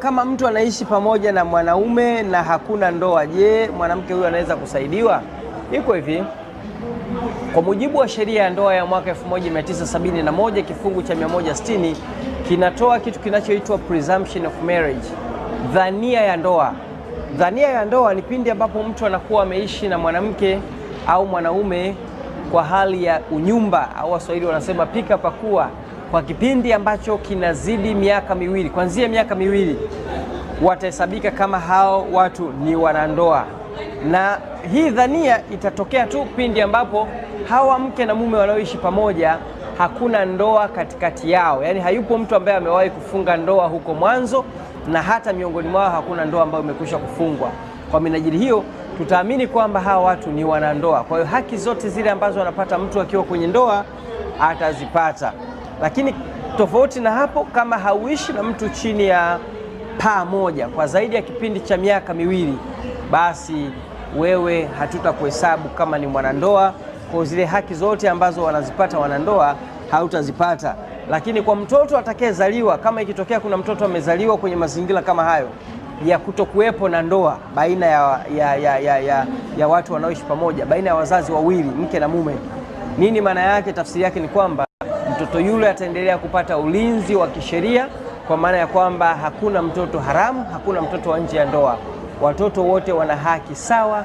Kama mtu anaishi pamoja na mwanaume na hakuna ndoa, je, mwanamke huyo anaweza kusaidiwa? Iko hivi. Kwa mujibu wa sheria ya ndoa ya mwaka 1971 kifungu cha 160 kinatoa kitu kinachoitwa presumption of marriage, dhania ya ndoa. Dhania ya ndoa ni pindi ambapo mtu anakuwa ameishi na mwanamke au mwanaume kwa hali ya unyumba, au Waswahili wanasema pika pakua, kwa kipindi ambacho kinazidi miaka miwili. Kuanzia miaka miwili watahesabika kama hao watu ni wanandoa, na hii dhania itatokea tu pindi ambapo hawa mke na mume wanaoishi pamoja hakuna ndoa katikati yao, yaani hayupo mtu ambaye amewahi kufunga ndoa huko mwanzo, na hata miongoni mwao hakuna ndoa ambayo imekwisha kufungwa. Kwa minajili hiyo tutaamini kwamba hawa watu ni wanandoa. Kwa hiyo haki zote zile ambazo wanapata mtu akiwa kwenye ndoa atazipata. Lakini tofauti na hapo, kama hauishi na mtu chini ya paa moja kwa zaidi ya kipindi cha miaka miwili, basi wewe hatutakuhesabu kama ni mwanandoa. Kwa zile haki zote ambazo wanazipata wanandoa hautazipata. Lakini kwa mtoto atakayezaliwa, kama ikitokea kuna mtoto amezaliwa kwenye mazingira kama hayo ya kutokuwepo na ndoa baina ya watu wanaoishi pamoja, baina ya wazazi wawili, mke na mume, nini maana yake? Tafsiri yake ni kwamba mtoto yule ataendelea kupata ulinzi wa kisheria, kwa maana ya kwamba hakuna mtoto haramu, hakuna mtoto wa nje ya ndoa. Watoto wote wana haki sawa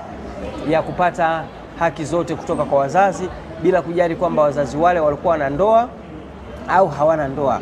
ya kupata haki zote kutoka kwa wazazi, bila kujali kwamba wazazi wale walikuwa na ndoa au hawana ndoa.